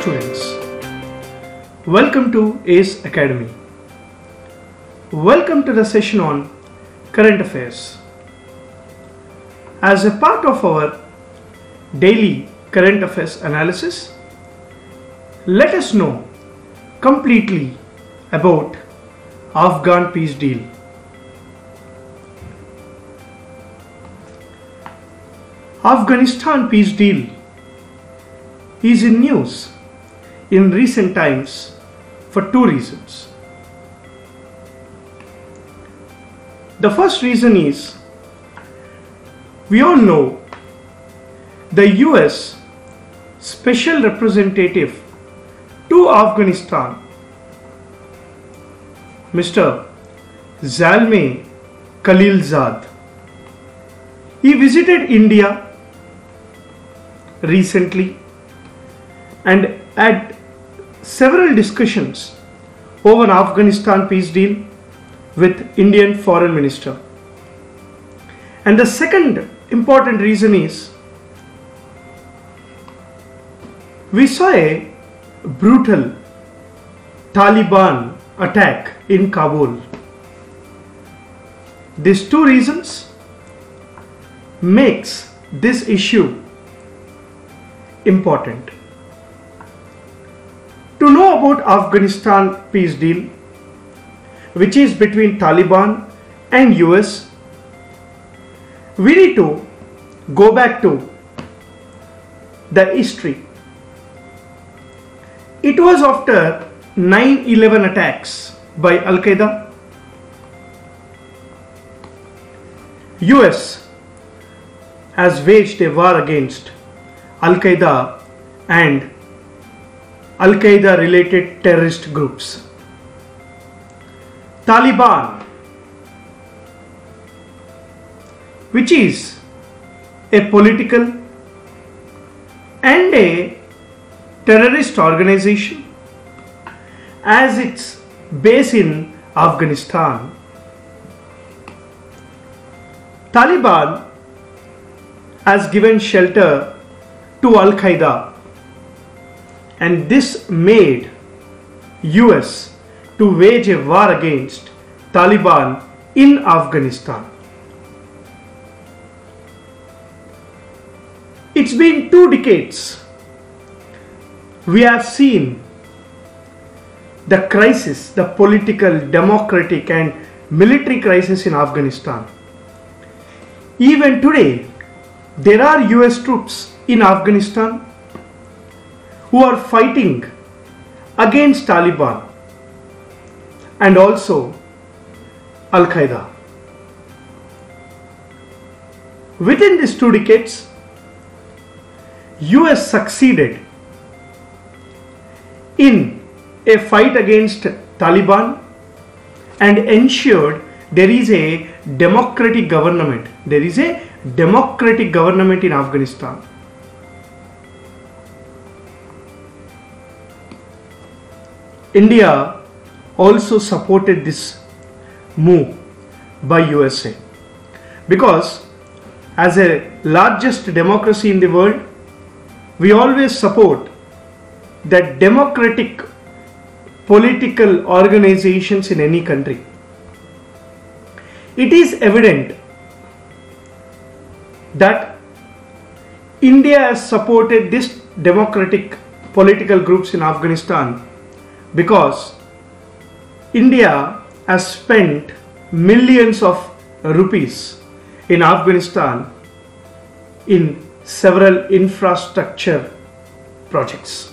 students. Welcome to ACE Academy. Welcome to the session on current affairs. As a part of our daily current affairs analysis, let us know completely about Afghan peace deal. Afghanistan peace deal is in news in recent times for two reasons. The first reason is we all know the US Special Representative to Afghanistan, Mr. Zalmay Khalilzad, he visited India recently and had several discussions over Afghanistan peace deal with Indian Foreign Minister. And the second important reason is we saw a brutal Taliban attack in Kabul. These two reasons makes this issue important. To know about Afghanistan peace deal, which is between Taliban and US, we need to go back to the history. It was after 9/11 attacks by Al-Qaeda. US has waged a war against Al-Qaeda and Al-Qaeda related terrorist groups. Taliban, which is a political and a terrorist organization, has its base in Afghanistan. Taliban has given shelter to Al-Qaeda, and this made US to wage a war against Taliban in Afghanistan. It's been 2 decades. We have seen the crisis, the political, democratic and military crisis in Afghanistan. Even today, there are US troops in Afghanistan who are fighting against Taliban and also Al-Qaeda. Within these 2 decades, US succeeded in a fight against Taliban and ensured there is a democratic government. There is a democratic government in Afghanistan. India also supported this move by USA because as a largest democracy in the world, we always support that democratic political organizations in any country. It is evident that India has supported this democratic political groups in Afghanistan because India has spent millions of rupees in Afghanistan in several infrastructure projects.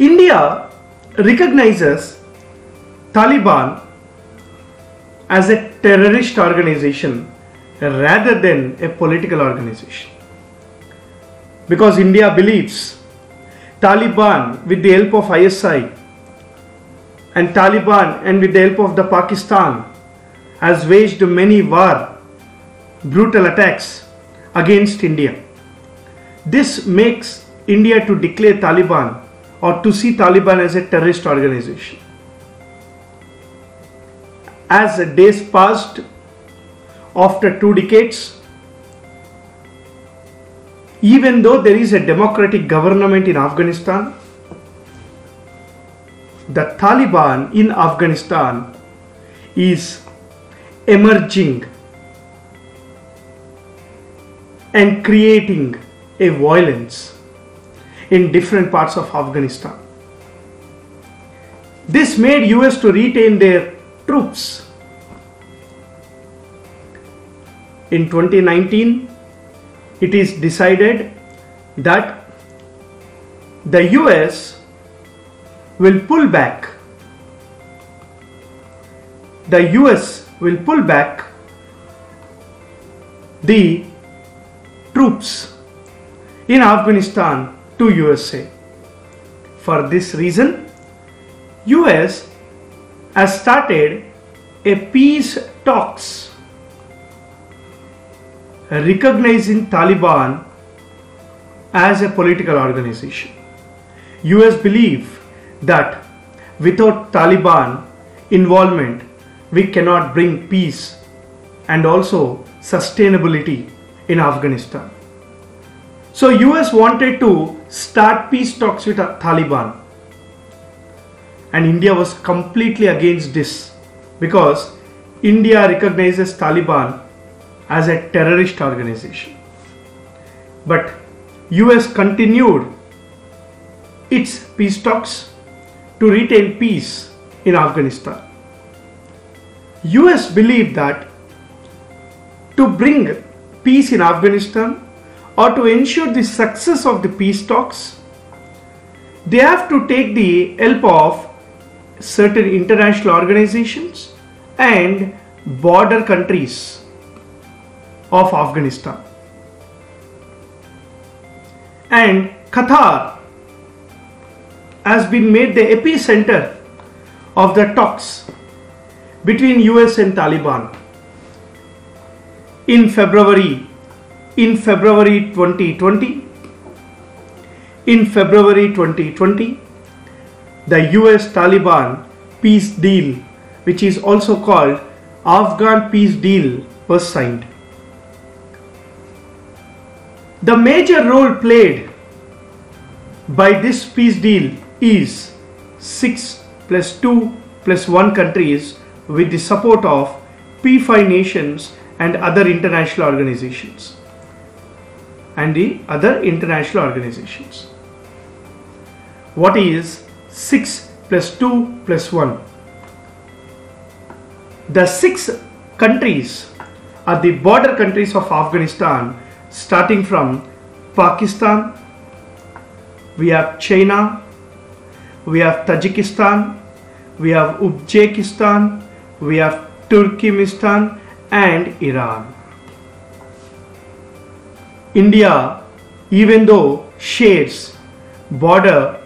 India recognizes Taliban as a terrorist organization rather than a political organization because India believes Taliban with the help of ISI and Taliban and with the help of the Pakistan has waged many brutal attacks against India. This makes India to declare Taliban or to see Taliban as a terrorist organization. As days passed, after 2 decades, even though there is a democratic government in Afghanistan, the Taliban in Afghanistan is emerging and creating a violence in different parts of Afghanistan. This made US to retain their troops. In 2019, it is decided that the US will pull back. The US will pull back the troops in Afghanistan to USA. For this reason, US has started a peace talks recognizing Taliban as a political organization. US believe that without Taliban involvement, we cannot bring peace and also sustainability in Afghanistan. So US wanted to start peace talks with Taliban, and India was completely against this because India recognizes Taliban as a terrorist organization. But US continued its peace talks to retain peace in Afghanistan. US believed that to bring peace in Afghanistan or to ensure the success of the peace talks, they have to take the help of certain international organizations and border countries of Afghanistan. And Qatar has been made the epicenter of the talks between US and Taliban. In February 2020, the US-Taliban peace deal, which is also called Afghan peace deal, was signed. The major role played by this peace deal is 6+2+1 countries with the support of P5 nations and other international organizations. What is 6+2+1? The 6 countries are the border countries of Afghanistan, starting from Pakistan, we have China, we have Tajikistan, we have Uzbekistan, we have Turkmenistan and Iran. India, even though shares border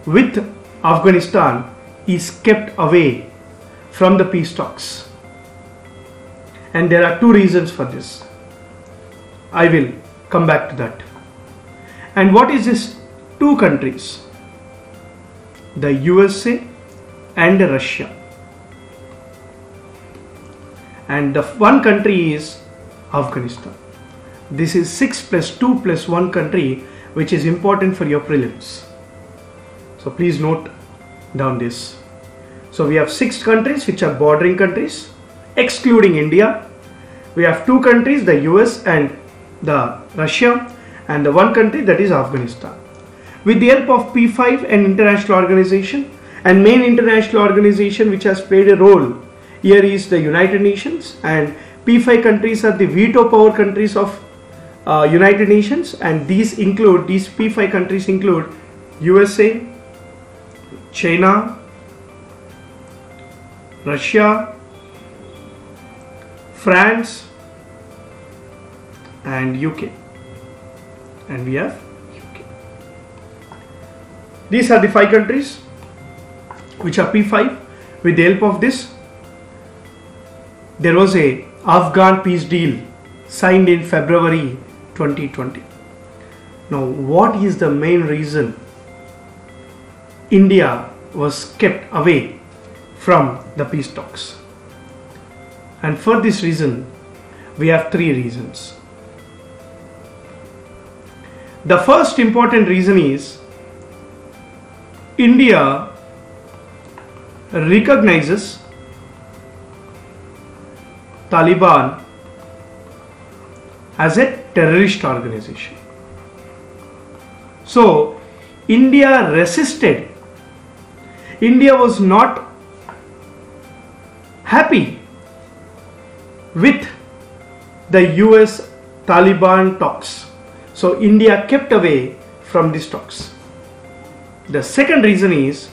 with Afghanistan, is kept away from the peace talks. And there are 2 reasons for this. I will come back to that. And what is this 2 countries? The USA and Russia. And the 1 country is Afghanistan. This is 6+2+1 country, which is important for your prelims. So please note down this. So we have 6 countries which are bordering countries, excluding India. We have 2 countries, the US and the Russia, and the 1 country, that is Afghanistan. With the help of P5 and international organization, and main international organization which has played a role here is the United Nations, and P5 countries are the veto power countries of United Nations, and these P5 countries include USA, China, Russia, France and UK, and we have UK. These are the 5 countries which are P5. With the help of this, there was a Afghan peace deal signed in February 2020. Now, what is the main reason India was kept away from the peace talks? And for this reason, we have 3 reasons. The first important reason is India recognizes Taliban as a terrorist organization. So India resisted. India was not happy with the US Taliban talks. So India kept away from these talks. The second reason is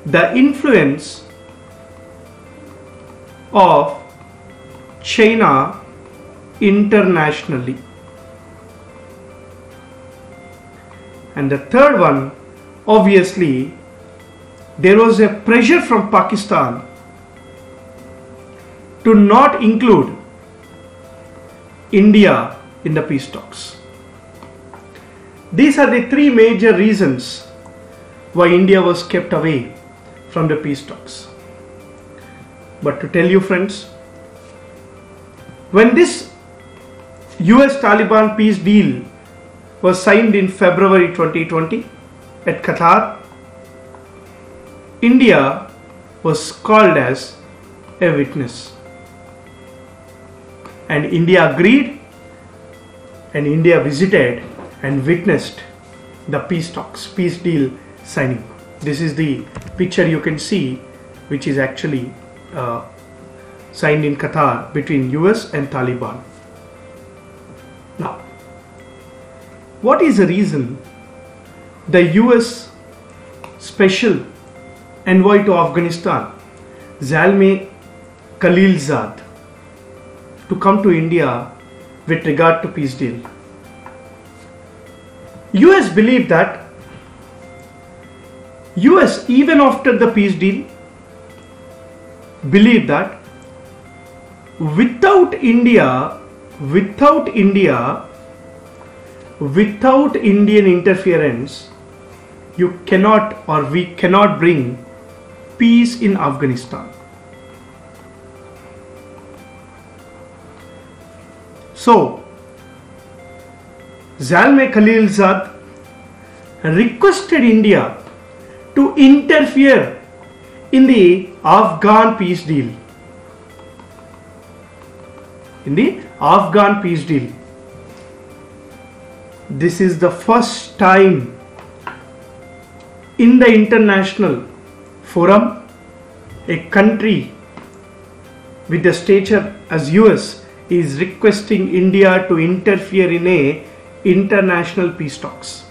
the influence of China internationally. And the third one, obviously, there was a pressure from Pakistan to not include India in the peace talks. These are the three major reasons why India was kept away from the peace talks. But to tell you friends, when this US Taliban peace deal was signed in February 2020 at Qatar, India was called as a witness. And India agreed, and India visited and witnessed the peace talks, peace deal signing. This is the picture you can see, which is actually signed in Qatar between US and Taliban. Now, what is the reason the US Special Envoy to Afghanistan, Zalmay Khalilzad, to come to India with regard to peace deal? US believed that US, even after the peace deal, believed that without Indian interference, you cannot, or we cannot bring peace in Afghanistan. So Zalmay Khalilzad requested India to interfere in the Afghan peace deal. This is the first time in the international forum a country with the stature as US is requesting India to interfere in a international peace talks.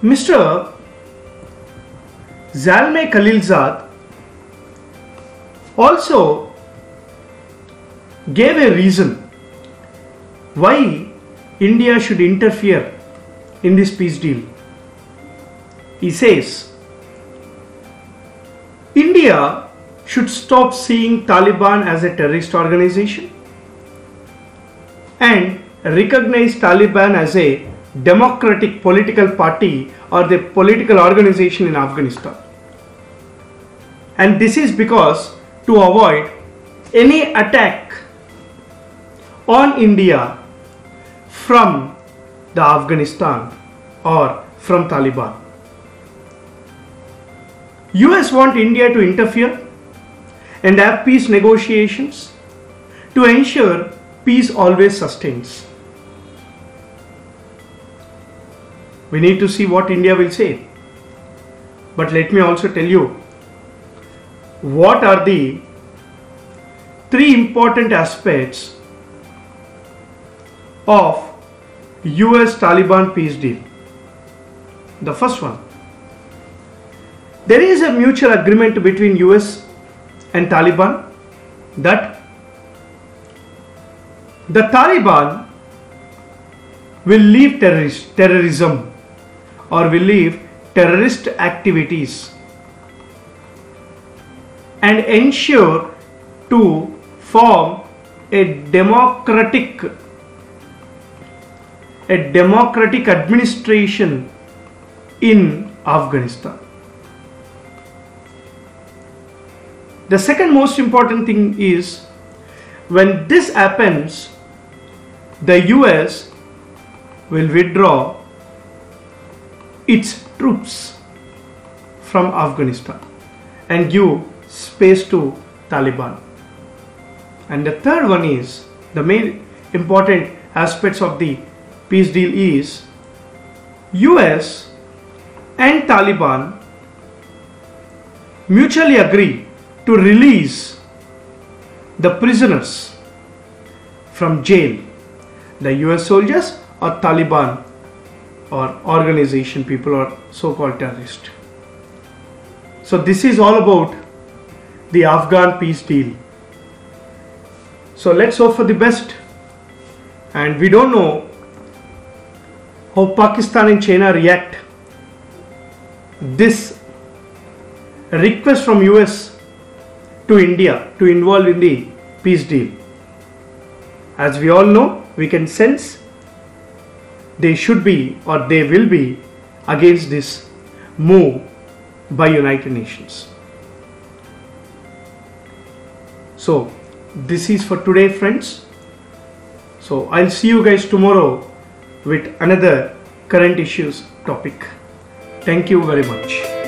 Mr. Zalmay Khalilzad also gave a reason why India should interfere in this peace deal. He says, India should stop seeing Taliban as a terrorist organization and recognize Taliban as a democratic political party or the political organization in Afghanistan. And this is because to avoid any attack on India from the Afghanistan or from Taliban. US want India to interfere and have peace negotiations to ensure peace always sustains. We need to see what India will say. But let me also tell you what are the three important aspects of US Taliban peace deal. The first one, there is a mutual agreement between US and Taliban that the Taliban will leave terrorism or will leave terrorist activities and ensure to form a democratic administration in Afghanistan. The second most important thing is, when this happens, the US will withdraw its troops from Afghanistan and give space to Taliban. And the third one is, the main important aspects of the peace deal is US and Taliban mutually agree to release the prisoners from jail, the US soldiers or Taliban or organization people or so-called terrorists. So this is all about the Afghan peace deal. So let's hope for the best. And we don't know how Pakistan and China react this request from US to India to involve in the peace deal. As we all know, we can sense they should be or they will be against this move by United Nations. So this is for today, friends. So I'll see you guys tomorrow with another current issues topic. Thank you very much.